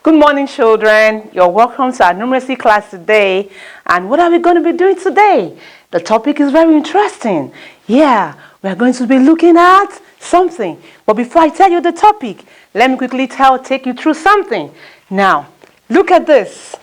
Good morning, children. You're welcome to our numeracy class today. And what are we going to be doing today? The topic is very interesting. Yeah, we are going to be looking at something. But before I tell you the topic, let me quickly take you through something. Now, look at this.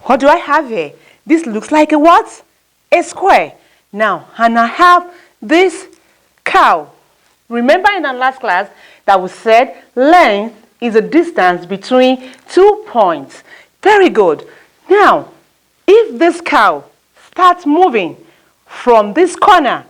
What do I have here? This looks like a what? A square. Now, and I have this cow. Remember in our last class that we said length is a distance between 2 points. Very good. Now, if this cow starts moving from this corner,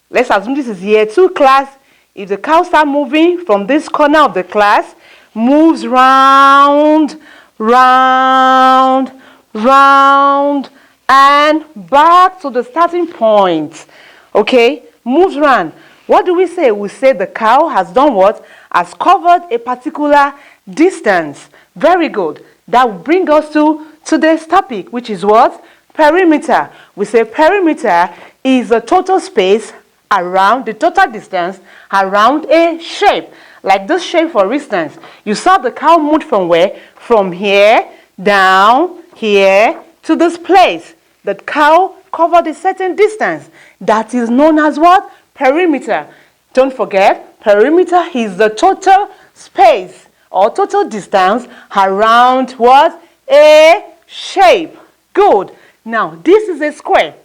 let's assume this is year 2 class. If the cow starts moving from this corner of the class, moves round, round, round, and back to the starting point. Okay? Moves round. What do we say? We say the cow has done what? Has covered a particular distance. Very good. That will bring us to today's topic, which is what? Perimeter. We say perimeter is the total space around, the total distance around a shape. Like this shape, for instance. You saw the cow move from where? From here, down, here, to this place. The cow covered a certain distance. That is known as what? Perimeter. Don't forget, perimeter is the total space or total distance around what? A shape. Good. Now, this is a square.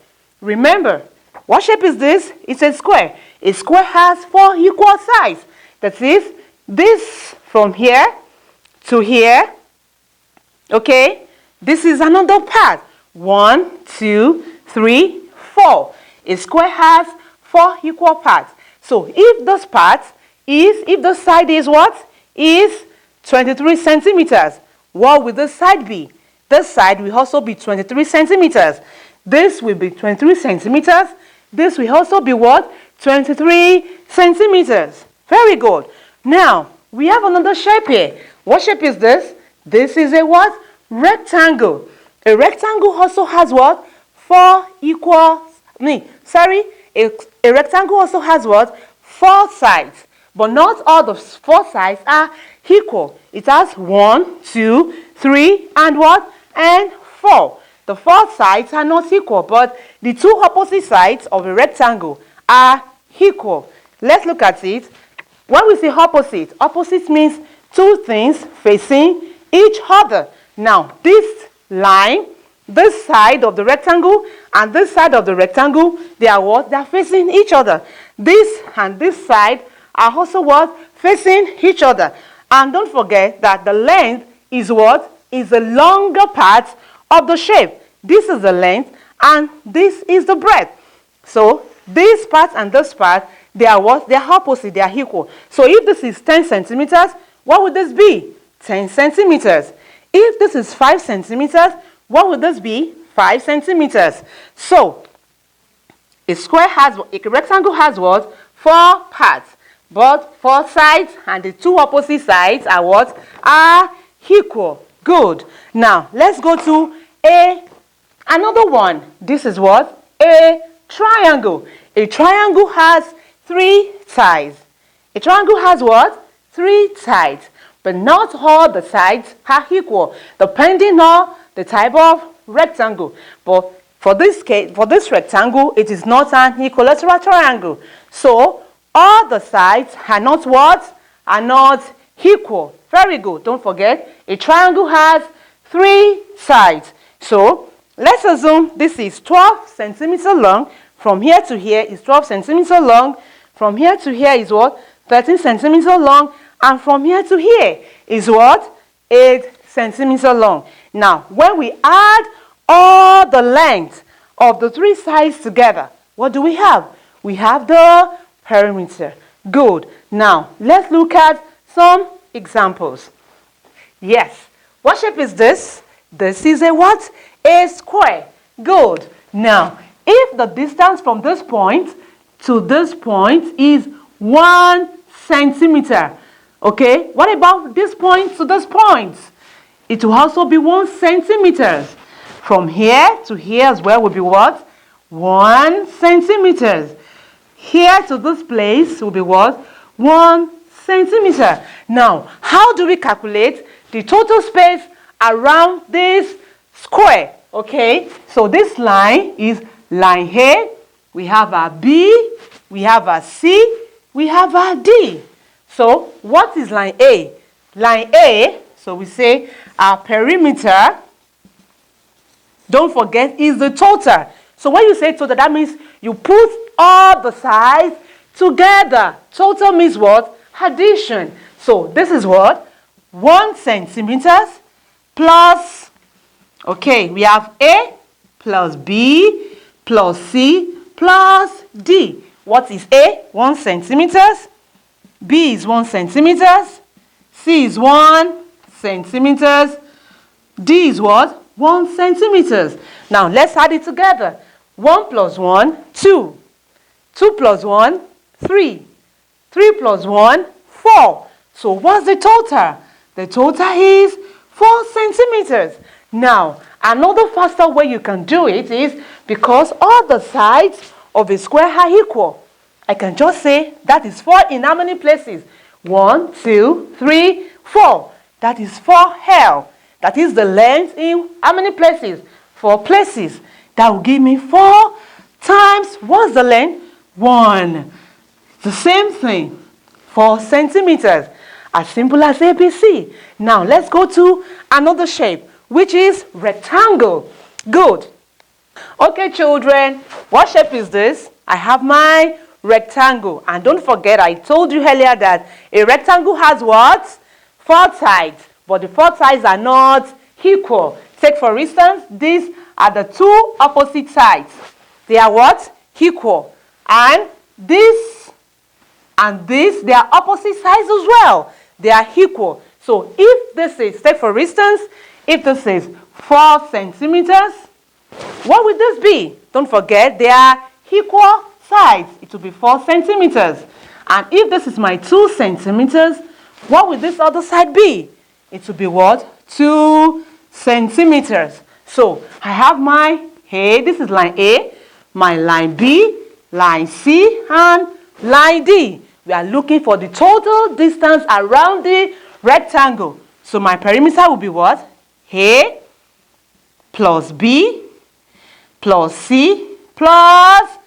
Remember, what shape is this? It's a square. A square has 4 equal sides. That is, this from here to here. Okay? This is another part. 1, 2, 3, 4. A square has 4 equal parts. So if this part is, if the side is what? Is 23 centimeters. What will this side be? This side will also be 23 centimeters. This will be 23 centimeters. This will also be what? 23 centimeters. Very good. Now, we have another shape here. What shape is this? This is a what? Rectangle. A rectangle also has what? 4 equal, a rectangle also has what? 4 sides. But not all the 4 sides are equal. It has 1, 2, 3, and what? And 4. The 4 sides are not equal, but the 2 opposite sides of a rectangle are equal. Let's look at it. When we say opposite, opposite means 2 things facing each other. Now, this line, this side of the rectangle and this side of the rectangle, they are what? They are facing each other. This and this side are also what? Facing each other. And don't forget that the length is what? Is the longer part of the shape. This is the length and this is the breadth. So this part and this part, they are what? They are opposite, they are equal. So if this is 10 centimeters, what would this be? 10 centimeters. If this is 5 centimeters, what would this be? 5 centimeters. So, a rectangle has what? 4 parts. But 4 sides and the 2 opposite sides are what? Are equal. Good. Now, let's go to another one. This is what? A triangle. A triangle has 3 sides. A triangle has what? 3 sides. But not all the sides are equal, depending on the type of rectangle. But for this case, for this rectangle, it is not an equilateral triangle. So all the sides are not what? Are not equal. Very good. Don't forget, a triangle has 3 sides. So let's assume this is 12 centimeters long. From here to here is 12 centimeters long. From here to here is what? 13 centimeters long. And from here to here is what? 8 centimeters long. Now, when we add all the length of the 3 sides together, what do we have? We have the perimeter. Good. Now, let's look at some examples. Yes. What shape is this? This is a what? A square. Good. Now, if the distance from this point to this point is 1 centimeter, okay, what about this point to this point? It will also be 1 centimeter. From here to here as well will be what? 1 centimeter. Here to this place will be what? 1 centimeter. Now, how do we calculate the total space around this square. Okay, so this line is line A. We have our B, we have our C, we have our D. So what is line A? Line A, so we say our perimeter, don't forget, is the total. So when you say total, that means you put all the sides together. Total means what? Addition. So this is what? 1 centimeters plus, okay, we have A plus B plus C plus D. What is A? 1 centimeters. B is 1 centimeters. C is 1 centimeters. D is what? 1 centimeters. Now let's add it together. 1 plus 1, 2. 2 plus 1, 3. 3 plus 1, 4. So what's the total? The total is 4 centimeters. Now, another faster way you can do it is because all the sides of a square are equal. I can just say that is 4 in how many places? 1, 2, 3, 4. That is 4L. That is the length in how many places? 4 places. That will give me 4 times, what's the length? 1. The same thing, 4 centimeters. As simple as ABC. Now let's go to another shape, which is rectangle. Good. Okay, children, what shape is this? I have my rectangle. And don't forget, I told you earlier that a rectangle has what? 4 sides. But the 4 sides are not equal. Take for instance, these are the 2 opposite sides. They are what? Equal. And this and this, they are opposite sides as well. They are equal. So if this is, take for instance, if this is 4 centimeters, what would this be? Don't forget, they are equal sides. It will be 4 centimeters. And if this is my 2 centimeters, what will this other side be? It will be what? 2 centimeters. So I have my A, this is line A, my line B, line C, and line D. We are looking for the total distance around the rectangle. So my perimeter will be what? A plus B plus C plus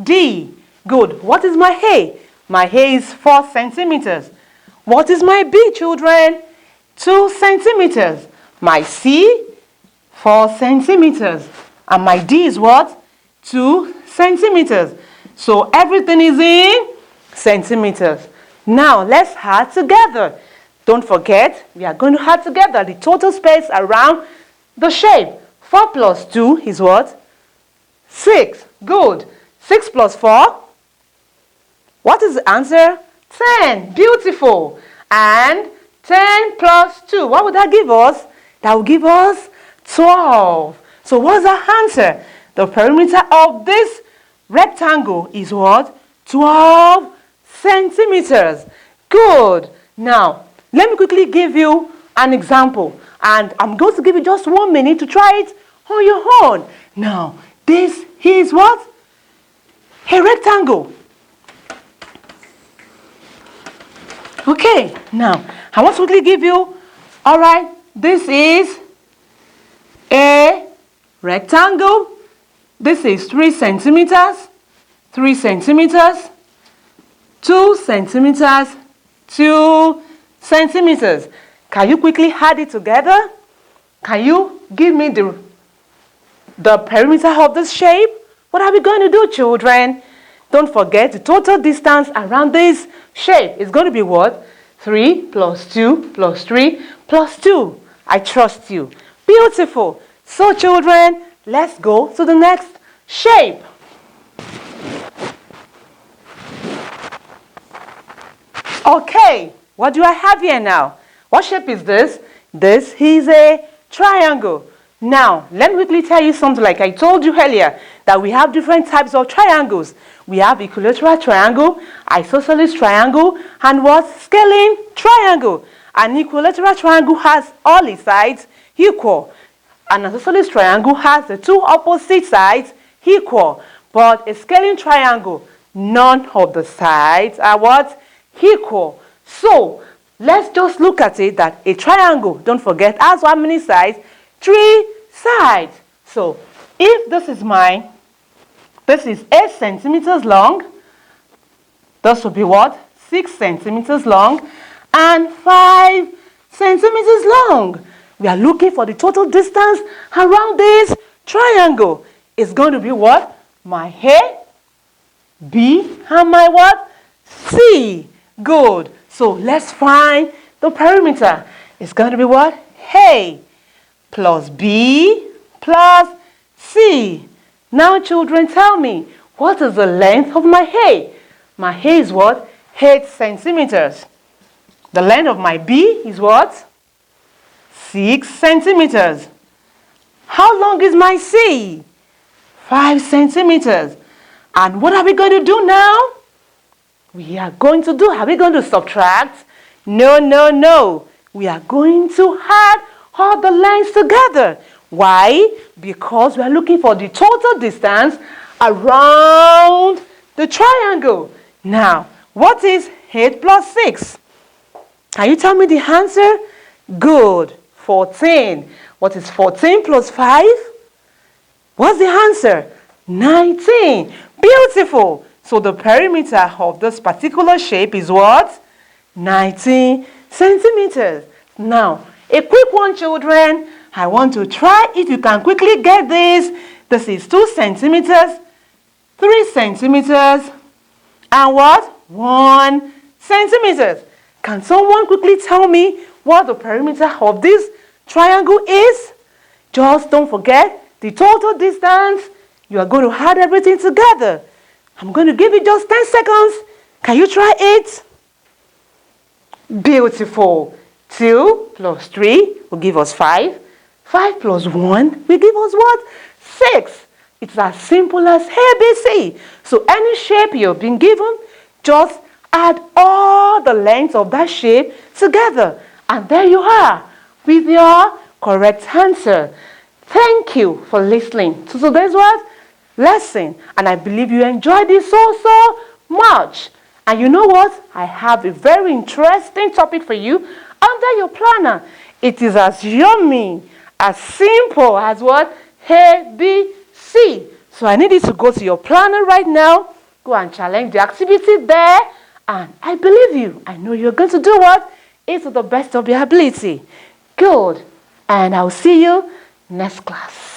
D. Good. What is my A? My A is 4 centimeters. What is my B, children? 2 centimeters. My C, 4 centimeters. And my D is what? 2 centimeters. So everything is in centimeters. Now let's add together. Don't forget, we are going to add together the total space around the shape. 4 plus 2 is what? 6. Good. 6 plus 4. What is the answer? 10. Beautiful. And 10 plus 2. What would that give us? That will give us 12. So what's the answer? The perimeter of this rectangle is what? 12 centimeters. Good. Now, let me quickly give you an example. And I'm going to give you just 1 minute to try it on your own. Now, this is what? A rectangle. Okay, now, I want to quickly give you, all right, this is a rectangle. This is 3 centimeters, 3 centimeters, 2 centimeters, 2 centimeters. Can you quickly add it together? Can you give me the perimeter of this shape? What are we going to do, children? Don't forget the total distance around this shape is going to be what? 3 plus 2 plus 3 plus 2. I trust you. Beautiful. So, children, let's go to the next shape. Okay, what do I have here now? What shape is this? This is a triangle. Now, let me quickly tell you something like I told you earlier, that we have different types of triangles. We have equilateral triangle, isosceles triangle, and what? Scalene triangle. An equilateral triangle has all its sides equal. An isosceles triangle has the 2 opposite sides equal. But a scalene triangle, none of the sides are what? Equal. So, let's just look at it that a triangle, don't forget, has how many sides? 3 sides. So if this is mine, this is 8 centimeters long. This will be what? 6 centimeters long and 5 centimeters long. We are looking for the total distance around this triangle. It's going to be what? My A, B, and my what? C. Good. So let's find the perimeter. It's going to be what? A plus B plus C. Now, children, tell me, what is the length of my A? My A is what? 8 centimeters. The length of my B is what? 6 centimeters. How long is my C? 5 centimeters. And what are we going to do now? Are we going to subtract? No, no, no. We are going to add all the lengths together. Why? Because we are looking for the total distance around the triangle. Now, what is 8 plus 6? Can you tell me the answer? Good. 14. What is 14 plus 5? What's the answer? 19. Beautiful. So the perimeter of this particular shape is what? 19 centimeters. Now, a quick one, children. I want to try if you can quickly get this. This is 2 centimeters, 3 centimeters, and what? 1 centimeters. Can someone quickly tell me what the perimeter of this triangle is? Just don't forget the total distance. You are going to add everything together. I'm going to give you just 10 seconds. Can you try it? Beautiful. 2 plus 3 will give us 5. 5 plus 1 will give us what? 6. It's as simple as ABC. So any shape you've been given, just add all the lengths of that shape together. And there you are with your correct answer. Thank you for listening to today's lesson. And I believe you enjoyed it so much. And you know what? I have a very interesting topic for you under your planner. It is as yummy, as simple as what? A, B, C. So I need you to go to your planner right now. Go and challenge the activity there. And I believe you. I know you're going to do what? It's to the best of your ability. Good. And I'll see you next class.